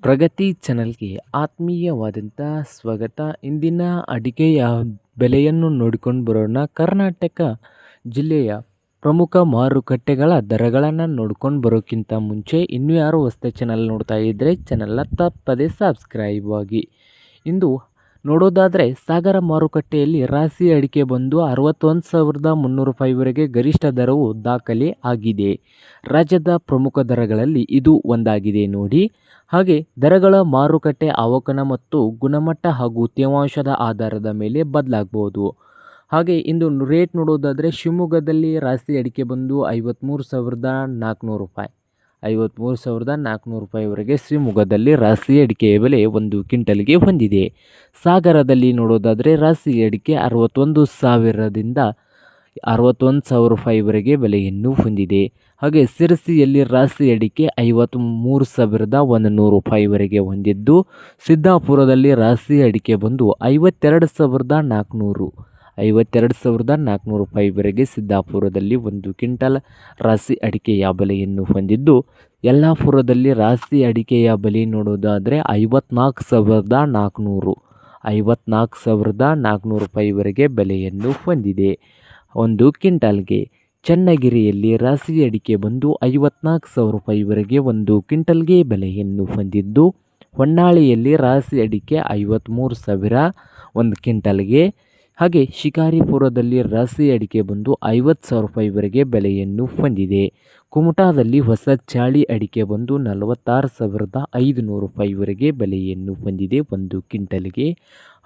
ಪ್ರಗತಿ ಚಾನಲ್ಗೆ ಆತ್ಮೀಯವಾದಂಥ ಸ್ವಾಗತ. ಇಂದಿನ ಅಡಿಕೆಯ ಬೆಲೆಯನ್ನು ನೋಡಿಕೊಂಡು ಬರೋಣ. ಕರ್ನಾಟಕ ಜಿಲ್ಲೆಯ ಪ್ರಮುಖ ಮಾರುಕಟ್ಟೆಗಳ ದರಗಳನ್ನು ನೋಡ್ಕೊಂಡು ಬರೋಕ್ಕಿಂತ ಮುಂಚೆ ಇನ್ನೂ ಯಾರು ಹೊಸ ಚಾನಲ್ ನೋಡ್ತಾ ಇದ್ದರೆ ಚಾನಲ್ನ ತಪ್ಪದೇ ಸಬ್ಸ್ಕ್ರೈಬ್ ಆಗಿ. ಇಂದು ನೋಡೋದಾದರೆ ಸಾಗರ ಮಾರುಕಟ್ಟೆಯಲ್ಲಿ ರಾಶಿ ಅಡಿಕೆ ಬಂದು 61,300 ರೂಪಾಯಿವರೆಗೆ ಗರಿಷ್ಠ ದರವು ದಾಖಲೆ ಆಗಿದೆ. ರಾಜ್ಯದ ಪ್ರಮುಖ ದರಗಳಲ್ಲಿ ಇದು ಒಂದಾಗಿದೆ ನೋಡಿ. ಹಾಗೆ ದರಗಳ ಮಾರುಕಟ್ಟೆ ಅವಕನ ಮತ್ತು ಗುಣಮಟ್ಟ ಹಾಗೂ ತೇವಾಂಶದ ಆಧಾರದ ಮೇಲೆ ಬದಲಾಗಬಹುದು. ಹಾಗೆ ಇಂದು ರೇಟ್ ನೋಡೋದಾದರೆ ಶಿವಮೊಗ್ಗದಲ್ಲಿ ರಾಶಿ ಅಡಿಕೆ ಬಂದು 53,400 ರೂಪಾಯಿ 53,400 ರೂಪಾಯಿವರೆಗೆ ಶಿವಮೊಗ್ಗದಲ್ಲಿ ರಾಶಿ ಅಡಿಕೆಯ ಬೆಲೆ ಒಂದು ಕ್ವಿಂಟಲ್ಗೆ ಹೊಂದಿದೆ. ಸಾಗರದಲ್ಲಿ ನೋಡೋದಾದರೆ ರಾಶಿ ಅಡಿಕೆ 61,000ದಿಂದ 61,000 ರೂಪಾಯಿವರೆಗೆ ಬೆಲೆಯನ್ನು ಹೊಂದಿದೆ. ಹಾಗೆ ಸಿರಸಿಯಲ್ಲಿ ರಾಶಿ ಅಡಿಕೆ 53,100 ರೂಪಾಯಿವರೆಗೆ ಹೊಂದಿದ್ದು, ಸಿದ್ದಾಪುರದಲ್ಲಿ ರಾಶಿ ಅಡಿಕೆ ಬಂದು 52,400 ರೂಪಾಯಿವರೆಗೆ ಸಿದ್ದಾಪುರದಲ್ಲಿ ಒಂದು ಕ್ವಿಂಟಲ್ ರಾಶಿ ಅಡಿಕೆಯ ಬೆಲೆಯನ್ನು ಹೊಂದಿದ್ದು, ಯಲ್ಲಾಪುರದಲ್ಲಿ ರಾಶಿ ಅಡಿಕೆಯ ಬೆಲೆ ನೋಡೋದಾದರೆ 54,400 ರೂಪಾಯಿವರೆಗೆ ಬೆಲೆಯನ್ನು ಹೊಂದಿದೆ ಒಂದು ಕ್ವಿಂಟಲ್ಗೆ. ಚನ್ನಗಿರಿಯಲ್ಲಿ ರಾಶಿ ಅಡಿಕೆ ಬಂದು 54,000 ರೂಪಾಯಿವರೆಗೆ ಒಂದು ಕ್ವಿಂಟಲ್ಗೆ ಬೆಲೆಯನ್ನು ಹೊಂದಿದ್ದು, ಹೊನ್ನಾಳಿಯಲ್ಲಿ ರಾಶಿ ಅಡಿಕೆ 53,000 ಒಂದು ಕ್ವಿಂಟಲ್ಗೆ. ಹಾಗೆ ಶಿಕಾರಿಪುರದಲ್ಲಿ ರಾಶಿ ಅಡಿಕೆ ಬಂದು 50,000 ರೂಪಾಯಿವರೆಗೆ ಬೆಲೆಯನ್ನು ಹೊಂದಿದೆ. ಕುಮಟಾದಲ್ಲಿ ಹೊಸ ಚಾಳಿ ಅಡಿಕೆ ಬಂದು 46,500 ರೂಪಾಯಿವರೆಗೆ ಬೆಲೆಯನ್ನು ಹೊಂದಿದೆ ಒಂದು ಕ್ವಿಂಟಲ್ಗೆ.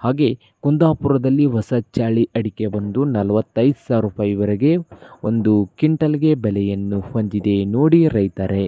ಹಾಗೆ ಕುಂದಾಪುರದಲ್ಲಿ ಹೊಸ ಚಾಳಿ ಅಡಿಕೆ ಬಂದು 45,000 ರೂಪಾಯಿವರೆಗೆ ಒಂದು ಕ್ವಿಂಟಲ್ಗೆ ಬೆಲೆಯನ್ನು ಹೊಂದಿದೆ ನೋಡಿ ರೈತರೇ.